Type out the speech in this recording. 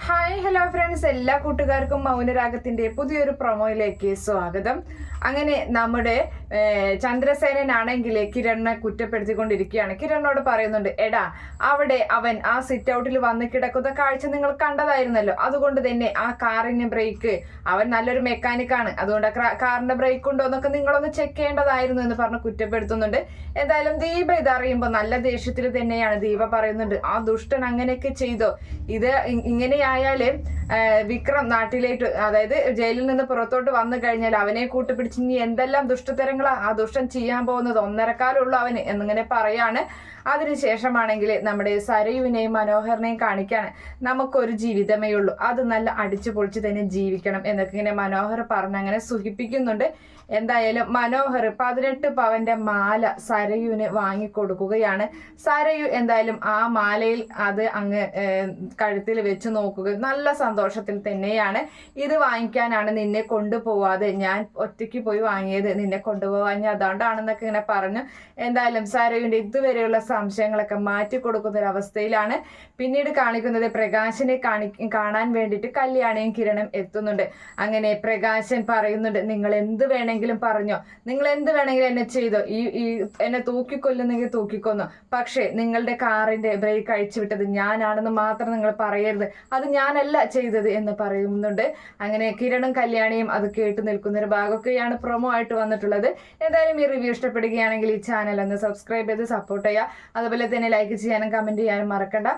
Hi hello friends, എല്ലാ കൂട്ടുകാർക്കും മൗനരാഗത്തിന്റെ പുതിയൊരു പ്രൊമോയിലേക്ക് സ്വാഗതം. അങ്ങനെ നമ്മുടെ ചന്ദ്രസേനാണെങ്കിൽ കിരണിനെ കുറ്റപ്പെടുത്തിക്കൊണ്ടിരിക്കുകയാണ്. കിരണിനോട് പറയുന്നുണ്ട്, എടാ അവിടെ അവൻ ആ സിറ്റ് ഔട്ടിൽ വന്ന് കിടക്കുന്ന കാഴ്ച നിങ്ങൾ കണ്ടതായിരുന്നല്ലോ, അതുകൊണ്ട് തന്നെ ആ കാറിന് ബ്രേക്ക്, അവൻ നല്ലൊരു മെക്കാനിക്കാണ്, അതുകൊണ്ട് കാറിന്റെ ബ്രേക്ക് ഉണ്ടോ എന്നൊക്കെ നിങ്ങളൊന്ന് ചെക്ക് ചെയ്യേണ്ടതായിരുന്നു എന്ന് പറഞ്ഞ് കുറ്റപ്പെടുത്തുന്നുണ്ട്. എന്തായാലും ദീപ ഇതറിയുമ്പോൾ നല്ല ദേഷ്യത്തിൽ തന്നെയാണ്. ദീപ പറയുന്നുണ്ട്, ആ ദുഷ്ടൻ അങ്ങനെയൊക്കെ ചെയ്തോ, ഇത് ഇങ്ങനെയായാല് വിക്രം നാട്ടിലേക്ക്, അതായത് ജയിലിൽ നിന്ന് പുറത്തോട്ട് വന്നു കഴിഞ്ഞാൽ അവനെ കൂട്ടുപിടിച്ച് ഇനി എന്തെല്ലാം ദുഷ്ടതരങ്ങളാ ആ ദുഷ്ടൻ ചെയ്യാൻ പോകുന്നത്, 1.25 അവന് എന്നിങ്ങനെ പറയാണ്. അതിനുശേഷമാണെങ്കിൽ നമ്മുടെ സരയുവിനെയും മനോഹറിനെയും കാണിക്കാണ്. നമുക്കൊരു ജീവിതമേ ഉള്ളൂ, അത് നല്ല അടിച്ചു പൊളിച്ച് തന്നെ ജീവിക്കണം എന്നൊക്കെ ഇങ്ങനെ മനോഹർ പറഞ്ഞ് അങ്ങനെ സുഖിപ്പിക്കുന്നുണ്ട്. എന്തായാലും മനോഹർ 18 പവന്റെ മാല സരയുവിന് വാങ്ങിക്കൊടുക്കുകയാണ്. സരയു എന്തായാലും ആ മാലയിൽ അത് അങ്ങ് കഴുത്തിൽ വെച്ച് നോക്കുക, നല്ല സന്തോഷത്തിൽ തന്നെയാണ്. ഇത് വാങ്ങിക്കാനാണ് നിന്നെ കൊണ്ടുപോവാതെ ഞാൻ ഒറ്റയ്ക്ക് പോയി വാങ്ങിയത്, നിന്നെ കൊണ്ടുപോകാൻ അതുകൊണ്ടാണെന്നൊക്കെ ഇങ്ങനെ പറഞ്ഞു. എന്തായാലും സരയുവിന്റെ ഇതുവരെയുള്ള സംശയങ്ങളൊക്കെ മാറ്റി കൊടുക്കുന്ന ഒരു അവസ്ഥയിലാണ്. പിന്നീട് കാണിക്കുന്നത് പ്രകാശനെ കാണാൻ വേണ്ടിയിട്ട് കല്യാണിയും കിരണും എത്തുന്നുണ്ട്. അങ്ങനെ പ്രകാശൻ പറയുന്നുണ്ട്, നിങ്ങൾ എന്ത് വേണമെങ്കിലും പറഞ്ഞോ, നിങ്ങൾ എന്ത് വേണമെങ്കിലും എന്നെ ചെയ്തോ, ഈ എന്നെ തൂക്കിക്കൊല്ലുന്നെങ്കിൽ തൂക്കിക്കൊന്നു, പക്ഷേ നിങ്ങളുടെ കാറിന്റെ ബ്രേക്ക് അഴിച്ചു വിട്ടത് ഞാനാണെന്ന് മാത്രം നിങ്ങൾ പറയരുത്, അത് ഞാനല്ല ചെയ്തത് എന്ന് പറയുന്നുണ്ട്. അങ്ങനെ കിരണും കല്യാണിയും അത് കേട്ട് നിൽക്കുന്ന ഒരു ഭാഗമൊക്കെയാണ് പ്രൊമോ ആയിട്ട് വന്നിട്ടുള്ളത്. എന്തായാലും ഈ റിവ്യൂ ഇഷ്ടപ്പെടുകയാണെങ്കിൽ ഈ ചാനൽ ഒന്ന് സബ്സ്ക്രൈബ് ചെയ്ത് സപ്പോർട്ട് ചെയ്യുക. അതുപോലെ തന്നെ ലൈക്ക് ചെയ്യാനും കമന്റ് ചെയ്യാനും മറക്കണ്ട.